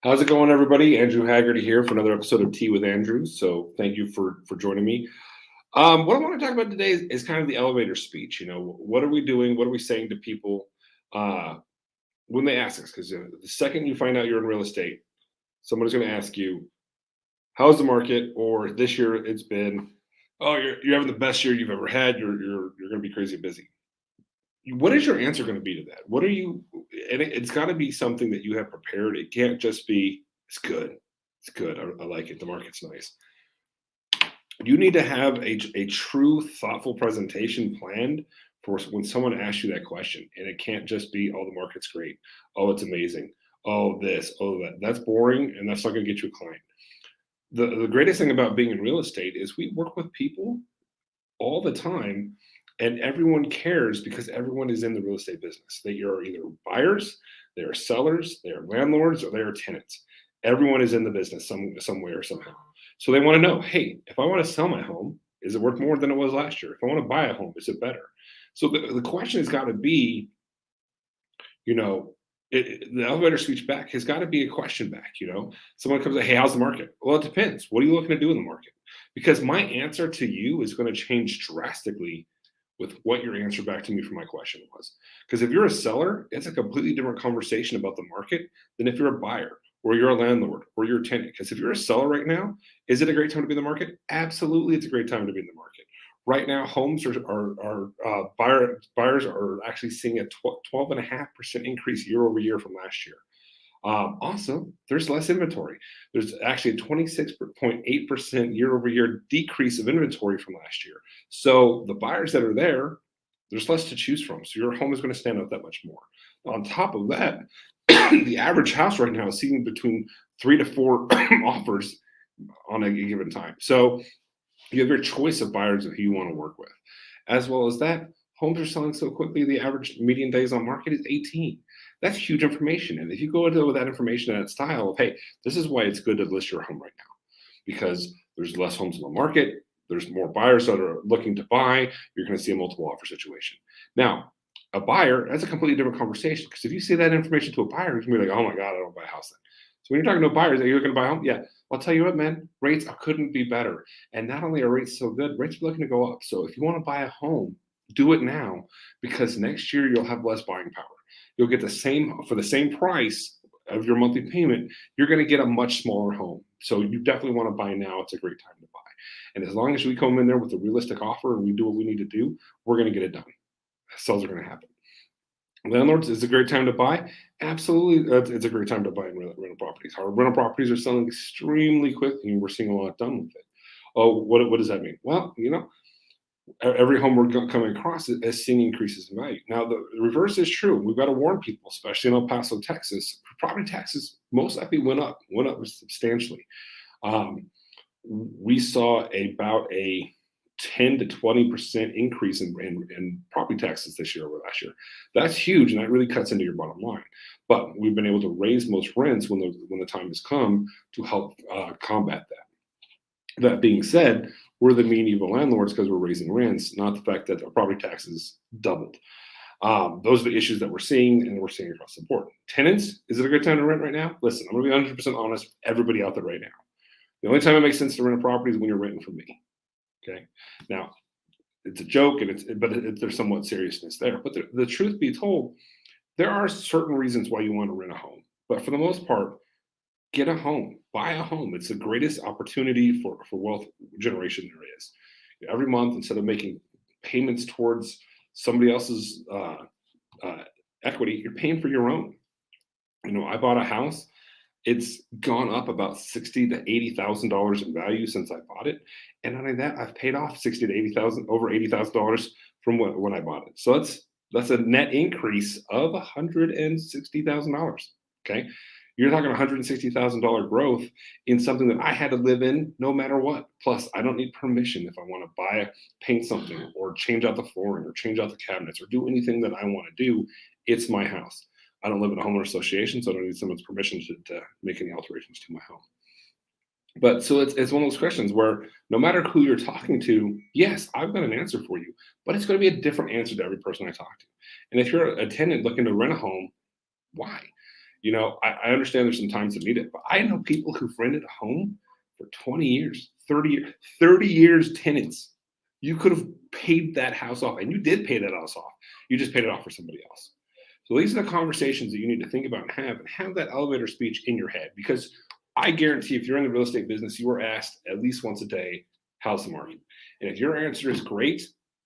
How's it going, everybody? Andrew Haggerty here for another episode of Tea with Andrew. So thank you for joining me. What I want to talk about today is kind of the elevator speech. What are we doing? What are we saying to people uh, when they ask us? Because the second you find out you're in real estate, somebody's going to ask you, "How's the market?" Or this year it's been, "Oh, you're having the best year you've ever had. You're going to be crazy busy." What is your answer going to be to that? What are you? And it's got to be something that you have prepared. It can't just be, "It's good. It's good. I like it. The market's nice." You need to have a true, thoughtful presentation planned for when someone asks you that question. And it can't just be, "Oh, the market's great. Oh, it's amazing. Oh, this. Oh, that." That's boring, and that's not going to get you a client. The greatest thing about being in real estate is we work with people all the time, and everyone cares because everyone is in the real estate business. They are either buyers, they are sellers, they are landlords, or they are tenants. Everyone is in the business some way or somehow. So they want to know, hey, if I want to sell my home, is it worth more than it was last year? If I want to buy a home, is it better? So the question has got to be, you know, the elevator speech back has got to be a question back. Someone comes like, "Hey, how's the market?" Well, it depends. What are you looking to do in the market? Because my answer to you is going to change drastically with what your answer back to me for my question was. Because if you're a seller, it's a completely different conversation about the market than if you're a buyer or you're a landlord or you're a tenant. Because if you're a seller right now, is it a great time to be in the market? Absolutely, it's a great time to be in the market. Right now, homes buyers are actually seeing a 12.5% increase year over year from last year. Also, there's less inventory. There's actually a 26.8% year over year decrease of inventory from last year. So the buyers that are there, there's less to choose from. So your home is going to stand out that much more. On top of that, the average house right now is seeing between 3 to 4 offers on a given time. So you have your choice of buyers of who you want to work with. As well as that, homes are selling so quickly, the average median days on market is 18. That's huge information. And if you go into with that information and that style of, hey, this is why it's good to list your home right now, because there's less homes in the market, there's more buyers that are looking to buy, you're going to see a multiple offer situation. Now, a buyer, that's a completely different conversation, because if you say that information to a buyer, he's going to be like, "Oh my God, I don't buy a house then." So when you're talking to buyers, are you looking to buy a home? Yeah. I'll tell you what, man, rates couldn't be better. And not only are rates so good, rates are looking to go up. So if you want to buy a home, do it now, because next year you'll have less buying power. You'll get the same for the same price of your monthly payment. You're going to get a much smaller home. So you definitely want to buy now. It's a great time to buy. And as long as we come in there with a realistic offer and we do what we need to do, we're going to get it done. Sales are going to happen. Landlords, is a great time to buy. Absolutely, it's a great time to buy in rental properties. Our rental properties are selling extremely quickly, and we're seeing a lot done with it. Oh, what does that mean? Well, every home we're coming across is seeing increases in value. Now, the reverse is true. We've got to warn people, especially in El Paso, Texas. Property taxes most likely went up substantially. We saw about a 10 to 20% increase in property taxes this year over last year. That's huge, and that really cuts into your bottom line. But we've been able to raise most rents when the time has come to help combat that. That being said, we're the mean evil landlords because we're raising rents, not the fact that our property taxes doubled. Those are the issues that we're seeing, and we're seeing across the board. Tenants, is it a good time to rent right now? Listen, I'm going to be 100% honest with everybody out there right now. The only time it makes sense to rent a property is when you're renting from me. Okay. Now, it's a joke, but there's somewhat seriousness there. But the truth be told, there are certain reasons why you want to rent a home. But for the most part, get a home, buy a home. It's the greatest opportunity for wealth generation there is. Every month, instead of making payments towards somebody else's equity, you're paying for your own. I bought a house. It's gone up about $60,000 to $80,000 in value since I bought it, and not only that, I've paid off over $80,000 from when I bought it. So that's a net increase of $160,000. Okay, you're talking $160,000 growth in something that I had to live in no matter what. Plus, I don't need permission if I want to paint something or change out the flooring or change out the cabinets or do anything that I want to do. It's my house. I don't live in a homeowner association, so I don't need someone's permission to make any alterations to my home. But so it's one of those questions where no matter who you're talking to, yes, I've got an answer for you, but it's going to be a different answer to every person I talk to. And if you're a tenant looking to rent a home, why? I understand there's some times to need it, but I know people who've rented a home for 20 years, 30 years tenants. You could have paid that house off, and you did pay that house off. You just paid it off for somebody else. So these are the conversations that you need to think about and have that elevator speech in your head, because I guarantee if you're in the real estate business, you are asked at least once a day, how's the market? And if your answer is great,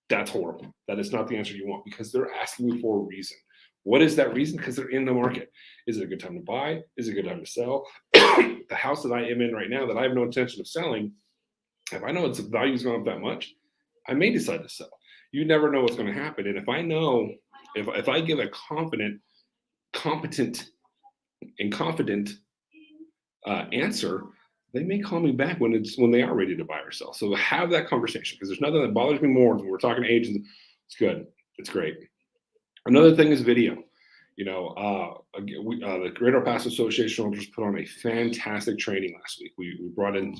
that's horrible. That is not the answer you want, because they're asking you for a reason. What is that reason? Because they're in the market. Is it a good time to buy? Is it a good time to sell? The house that I am in right now that I have no intention of selling, if I know its value is going up that much, I may decide to sell. You never know what's going to happen. And if I know, if I give a competent, and confident answer, they may call me back when they are ready to buy or sell. So have that conversation, because there's nothing that bothers me more when we're talking to agents. It's good. It's great. Another thing is video. The Greater El Paso Association of Realtors put on a fantastic training last week. We brought in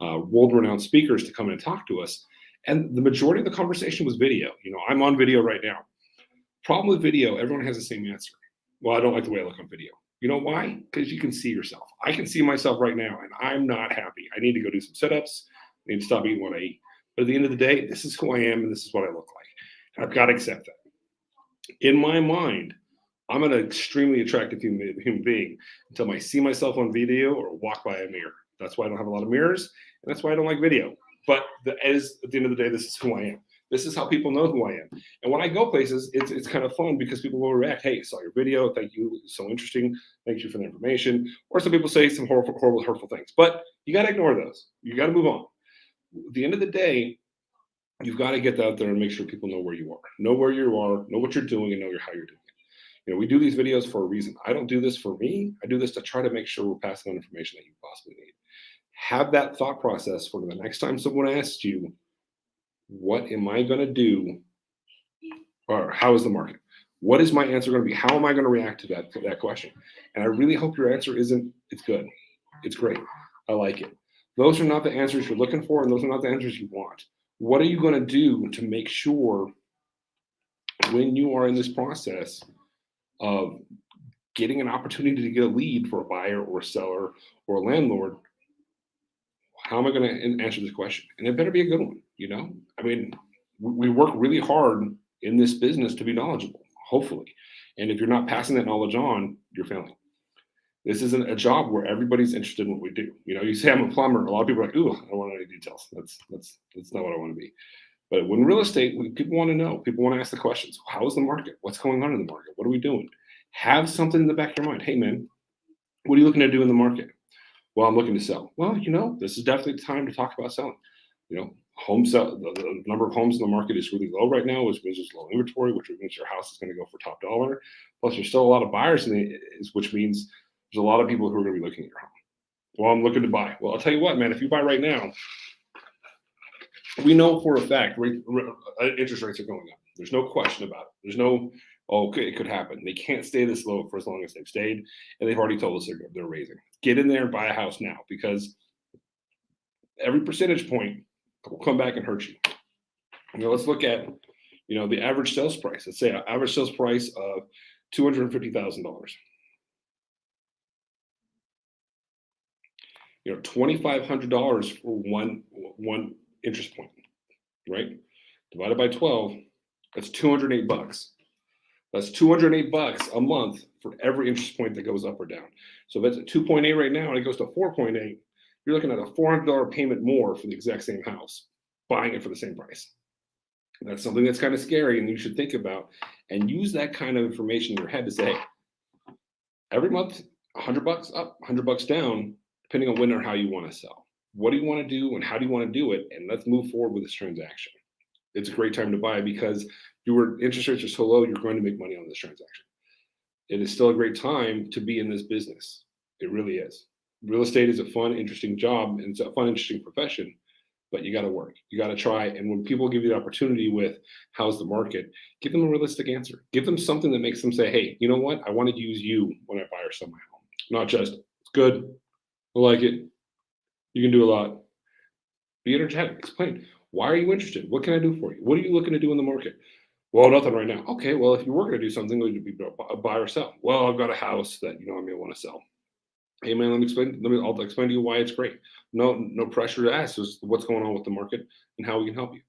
world-renowned speakers to come in and talk to us, and the majority of the conversation was video. I'm on video right now. Problem with video, everyone has the same answer. Well, I don't like the way I look on video. You know why? Because you can see yourself. I can see myself right now, and I'm not happy. I need to go do some sit-ups. I need to stop eating what I eat. But at the end of the day, this is who I am, and this is what I look like. And I've got to accept that. In my mind, I'm an extremely attractive human being until I see myself on video or walk by a mirror. That's why I don't have a lot of mirrors, and that's why I don't like video. But at the end of the day, this is who I am. This is how people know who I am. And when I go places, it's kind of fun because people will react, hey, saw your video. Thank you. It's so interesting. Thank you for the information. Or some people say some horrible, hurtful things. But you got to ignore those. You got to move on. At the end of the day, you've got to get out there and make sure people know where you are. Know where you are, know what you're doing, and know how you're doing it. We do these videos for a reason. I don't do this for me. I do this to try to make sure we're passing on information that you possibly need. Have that thought process for the next time someone asks you, what am I going to do? Or how is the market? What is my answer going to be? How am I going to react to that question? And I really hope your answer isn't, it's good. It's great. I like it. Those are not the answers you're looking for, and those are not the answers you want. What are you going to do to make sure when you are in this process of getting an opportunity to get a lead for a buyer or a seller or a landlord, how am I going to answer this question? And it better be a good one. We work really hard in this business to be knowledgeable, hopefully. And if you're not passing that knowledge on, you're failing. This isn't a job where everybody's interested in what we do. You say I'm a plumber, a lot of people are like, ooh, I don't want any details. That's not what I want to be. But when real estate, people want to know. People want to ask the questions. How is the market? What's going on in the market? What are we doing? Have something in the back of your mind. Hey, man, what are you looking to do in the market? Well, I'm looking to sell. Well, this is definitely the time to talk about selling. The number of homes in the market is really low right now, which means there's low inventory, which means your house is going to go for top dollar. Plus, there's still a lot of buyers which means there's a lot of people who are going to be looking at your home. Well, I'm looking to buy. Well, I'll tell you what, man, if you buy right now, we know for a fact interest rates are going up. There's no question about it. There's no, okay, it could happen. They can't stay this low for as long as they've stayed, and they've already told us they're raising. Get in there and buy a house now, because every percentage point will come back and hurt you. Let's look at, the average sales price. Let's say an average sales price of $250,000. $2,500 for one interest point, right? Divided by 12, that's $208. That's $208 a month for every interest point that goes up or down. So if it's at 2.8 right now and it goes to 4.8, you're looking at a $400 payment more for the exact same house, buying it for the same price. That's something that's kind of scary, and you should think about and use that kind of information in your head to say, hey, every month, $100 up, $100 down, depending on when or how you want to sell. What do you want to do and how do you want to do it? And let's move forward with this transaction. It's a great time to buy because your interest rates are so low, you're going to make money on this transaction. It is still a great time to be in this business. It really is. Real estate is a fun, interesting job, and it's a fun, interesting profession, but you got to work. You got to try. And when people give you the opportunity with how's the market, give them a realistic answer. Give them something that makes them say, hey, you know what? I want to use you when I buy or sell my home. Not just, it's good. I like it. You can do a lot. Be energetic. Explain. Why are you interested? What can I do for you? What are you looking to do in the market? Well, nothing right now. Okay, well, if you were going to do something, would it be buy or sell? Well, I've got a house that I may want to sell. Hey man, let me explain. I'll explain to you why it's great. No pressure to ask. Just what's going on with the market and how we can help you.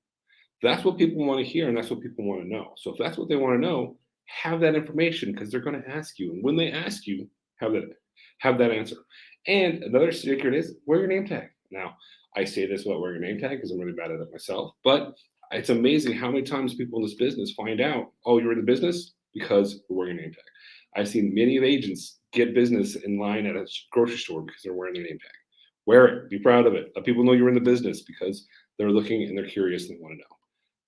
That's what people want to hear, and that's what people want to know. So if that's what they want to know, have that information because they're going to ask you. And when they ask you, have that answer. And another secret is wear your name tag. Now, I say this about wearing your name tag because I'm really bad at it myself, but it's amazing how many times people in this business find out, oh, you're in the business because you're wearing your name tag. I've seen many of agents get business in line at a grocery store because they're wearing their name tag. Wear it. Be proud of it. Let people know you're in the business because they're looking and they're curious and they want to know.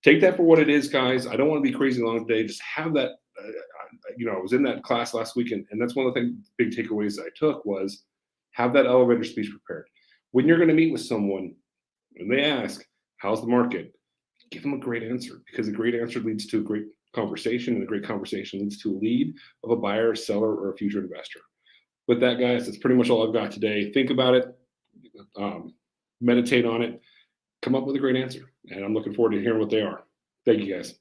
Take that for what it is, guys. I don't want to be crazy long today. Just have that. I was in that class last week, and that's one of the big takeaways I took was have that elevator speech prepared. When you're going to meet with someone, when they ask, "How's the market?" Give them a great answer because a great answer leads to a great conversation, and a great conversation leads to a lead of a buyer, seller, or a future investor. With that, guys, that's pretty much all I've got today. Think about it, meditate on it, come up with a great answer. And I'm looking forward to hearing what they are. Thank you, guys.